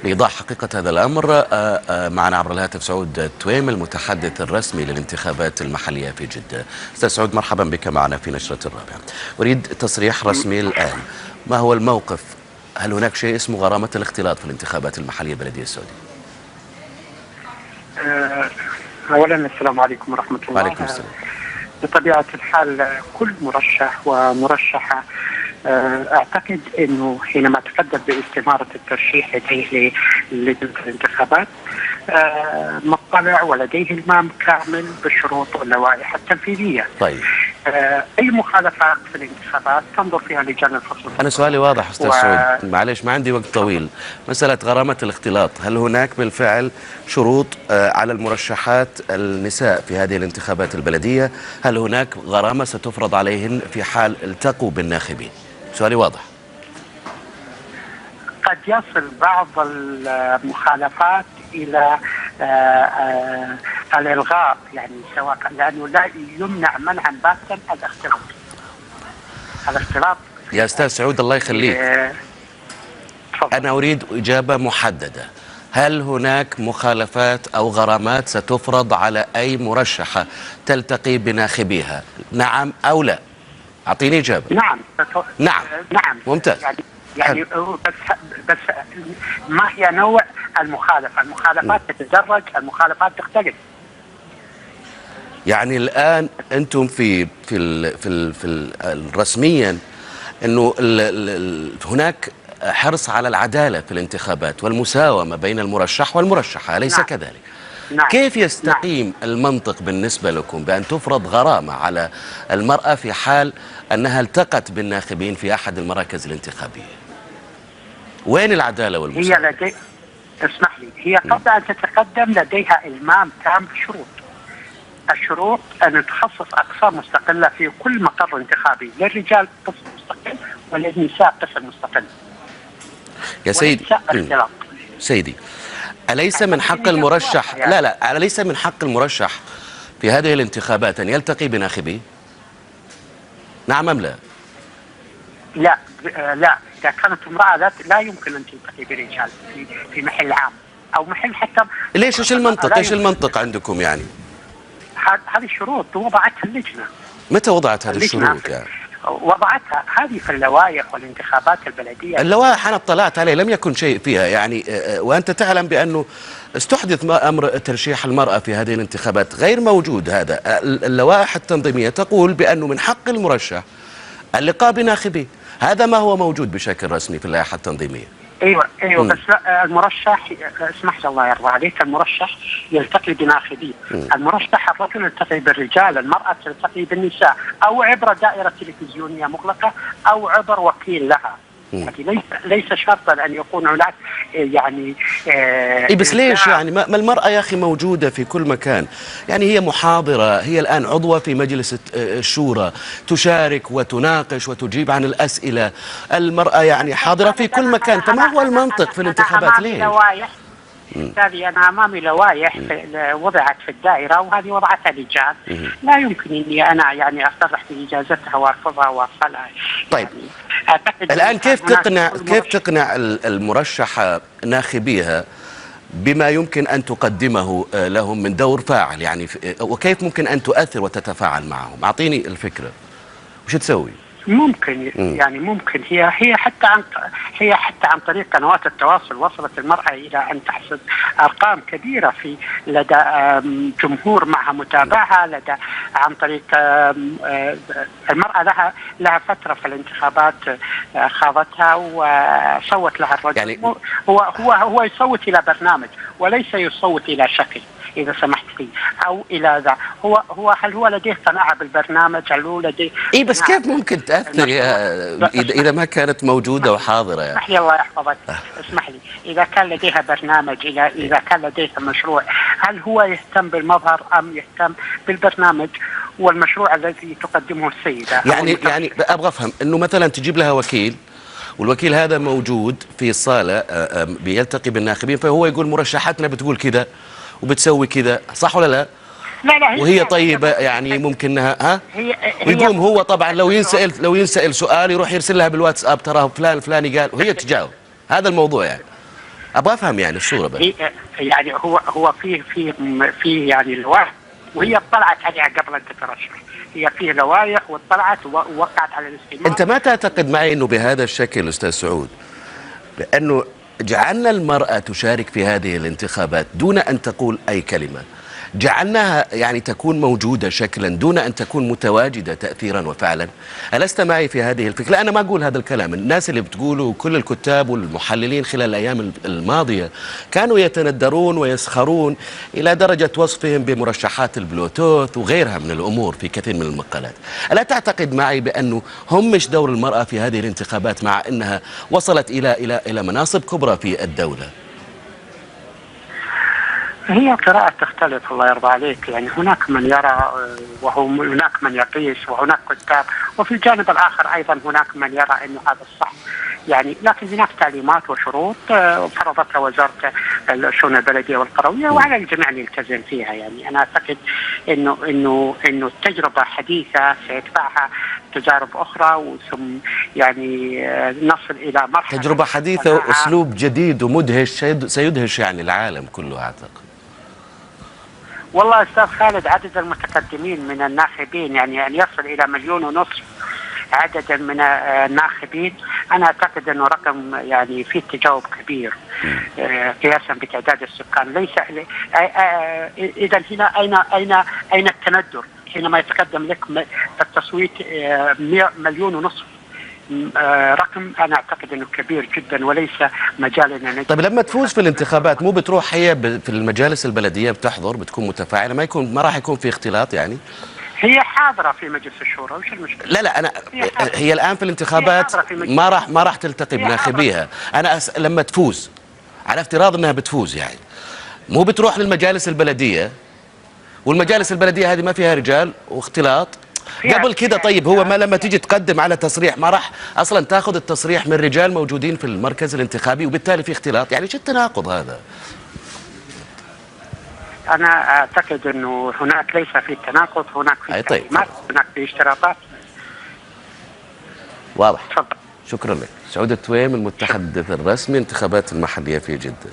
لإيضاح حقيقة هذا الأمر معنا عبر الهاتف سعود التويم المتحدث الرسمي للانتخابات المحلية في جدة. أستاذ سعود، مرحبا بك معنا في نشرة الرابعة. أريد تصريح رسمي الآن، ما هو الموقف؟ هل هناك شيء اسمه غرامة الاختلاط في الانتخابات المحلية البلدية السعودية؟ أولا السلام عليكم ورحمة الله. وعليكم السلام. بطبيعة الحال كل مرشح ومرشحة أعتقد أنه حينما تقدم باستمارة الترشيح لديه لجنة الانتخابات مطلع ولديه المام كامل بالشروط واللوائح التنفيذية. طيب، أي مخالفات في الانتخابات تنظر فيها لجان الفصل. أنا سؤالي واضح أستاذ سعود، معلش ما عندي وقت طويل. مسألة غرامة الاختلاط، هل هناك بالفعل شروط على المرشحات النساء في هذه الانتخابات البلدية؟ هل هناك غرامة ستفرض عليهن في حال التقوا بالناخبين؟ سؤالي واضح. قد يصل بعض المخالفات إلى الإلغاء، يعني سواء لأنه لا يمنع منعا باتا الاختلاط. يا أستاذ سعود الله يخليك، أنا أريد إجابة محددة. هل هناك مخالفات أو غرامات ستفرض على أي مرشحة تلتقي بناخبيها؟ نعم أو لا؟ أعطيني إجابة. نعم. نعم. ممتاز. يعني بس ما هي نوع المخالفة؟ المخالفات تتدرج، المخالفات تختلف. يعني الآن أنتم في رسميا أنه هناك حرص على العدالة في الانتخابات والمساومة بين المرشح والمرشحة، أليس كذلك؟ نعم. كيف يستقيم المنطق بالنسبة لكم بأن تفرض غرامة على المرأة في حال أنها التقت بالناخبين في أحد المراكز الانتخابية؟ وين العدالة والمساومة؟ اسمح لي، هي قبل أن تتقدم لديها إلمام تام بشروط. الشروط أن تخصص أقسام مستقلة في كل مقر انتخابي، للرجال قسم مستقل وللنساء قسم مستقل. يا سيدي سيدي، أليس من حق المرشح أليس من حق المرشح في هذه الانتخابات أن يلتقي بناخبيه؟ نعم أم لا؟ لا، إذا كانت امرأة لا يمكن أن تلتقي برجال في محل عام أو محل حتى. ليش؟ إيش المنطق عندكم يعني؟ هذه الشروط وضعتها اللجنة. متى وضعت هذه الشروط يعني؟ وضعتها هذه في اللوائح والانتخابات البلدية. اللوائح أنا اطلعت عليه، لم يكن شيء فيها يعني، وأنت تعلم بأنه استحدث أمر ترشيح المرأة في هذه الانتخابات، غير موجود هذا. اللوائح التنظيمية تقول بأنه من حق المرشح اللقاء بناخبيه، هذا ما هو موجود بشكل رسمي في اللائحة التنظيمية. ايوه بس لا، المرشح اسمح لي الله يرضى عليك، المرشح يلتقي بناخبيه. المرشح الرجل يلتقي بالرجال، المرأة تلتقي بالنساء، او عبر دائرة تلفزيونية مغلقة او عبر وكيل لها. يعني ليس شرطا ان يكون هناك يعني بس ليش يعني ما المرأة يا أخي موجودة في كل مكان؟ يعني هي محاضرة، هي الآن عضوة في مجلس الشورى، تشارك وتناقش وتجيب عن الأسئلة. المرأة يعني حاضرة في كل مكان، فما هو المنطق في الانتخابات ليه؟ هذه أنا أمامي لوائح وضعت في الدائرة، وهذه وضعتها لجان، لا يمكن أني أنا يعني أصرح بإجازتها وأرفضها وأرسلها. طيب يعني الآن كيف تقنع المرشحة ناخبيها بما يمكن أن تقدمه لهم من دور فاعل يعني، وكيف ممكن أن تؤثر وتتفاعل معهم؟ أعطيني الفكرة، وش تسوي؟ ممكن يعني ممكن هي حتى عن طريق قنوات التواصل وصلت المرأة إلى أن تحصد أرقام كبيرة في لدى جمهور معها متابعها، عن طريق المرأة لها فترة في الانتخابات خاضتها وصوت لها الرجل. يعني هو يصوت إلى برنامج وليس يصوت إلى شكل، إذا سمحت لي، أو إلى ذا. هل هو لديه قناعة بالبرنامج؟ هل هو لديه بس كيف ممكن تأثر إذا ما كانت موجودة وحاضرة يعني؟ اسمح لي الله يحفظك، اسمح لي، إذا كان لديها برنامج، إذا كان لديها مشروع، هل هو يهتم بالمظهر أم يهتم بالبرنامج والمشروع الذي تقدمه السيدة؟ يعني أبغى أفهم إنه مثلا تجيب لها وكيل، والوكيل هذا موجود في الصالة بيلتقي بالناخبين، فهو يقول مرشحاتنا بتقول كذا وبتسوي كذا، صح ولا لا؟ لا وهي طيبة يعني ممكنها ويقوم هو طبعا لو ينسأل سؤال يروح يرسل لها بالواتساب تراه فلان الفلاني قال، وهي تجاوب. هذا الموضوع يعني. ابغى افهم يعني الصوره بس. يعني هو فيه يعني لوائح، وهي اطلعت عليها قبل ان تترشح. هي فيه لوائح واطلعت ووقعت على الاستماع. انت ما تعتقد معي انه بهذا الشكل استاذ سعود، بانه جعلنا المراه تشارك في هذه الانتخابات دون ان تقول اي كلمه، جعلناها يعني تكون موجودة شكلا دون أن تكون متواجدة تأثيرا وفعلا؟ ألست معي في هذه الفكرة؟ لا، أنا ما أقول هذا الكلام، الناس اللي بتقوله كل الكتاب والمحللين خلال الأيام الماضية كانوا يتندرون ويسخرون إلى درجة وصفهم بمرشحات البلوتوث وغيرها من الأمور في كثير من المقالات. ألا تعتقد معي بأنه هم مش دور المرأة في هذه الانتخابات مع أنها وصلت إلى مناصب كبرى في الدولة؟ هي قراءة تختلف، الله يرضى عليك. يعني هناك من يرى وهناك من يقيس وهناك كتاب، وفي الجانب الآخر أيضا هناك من يرى أنه هذا الصح. يعني لكن هناك تعليمات وشروط فرضتها وزارة الشؤون البلدية والقروية، وعلى الجميع أن يلتزم فيها. يعني أنا أعتقد إنه التجربة حديثة سيتبعها تجارب أخرى، ثم يعني نصل إلى مرحلة تجربة حديثة وأسلوب جديد ومدهش سيدهش يعني العالم كله أعتقد. والله أستاذ خالد، عدد المتقدمين من الناخبين يعني أن يصل إلى 1.5 مليون عددا من الناخبين، أنا أعتقد أنه رقم يعني فيه تجاوب كبير قياسا بتعداد السكان. ليس إذا هنا أين التندر حينما يتقدم لك في التصويت 1.5 مليون؟ رقم أنا أعتقد أنه كبير جدا وليس مجال أن نجد. طيب لما تفوز في الانتخابات مو بتروح هي في المجالس البلدية بتحضر، بتكون متفاعلة، ما راح يكون في اختلاط يعني؟ هي حاضرة في مجلس الشورى، وش المشكلة؟ لا أنا هي الآن في الانتخابات ما راح تلتقي بناخبيها. أنا لما تفوز على افتراض أنها بتفوز يعني مو بتروح للمجالس البلدية، والمجالس البلدية هذه ما فيها رجال واختلاط قبل كده. طيب هو ما لما تيجي تقدم على تصريح ما راح اصلا تاخذ التصريح من رجال موجودين في المركز الانتخابي، وبالتالي في اختلاط؟ يعني شو التناقض هذا؟ انا اعتقد انه هناك ليس في تناقض، هناك في تعليمات، هناك في اشتراطات. واضح. تفضل. شكرا لك. سعود التويم المتحدث الرسمي انتخابات المحلية في جدة.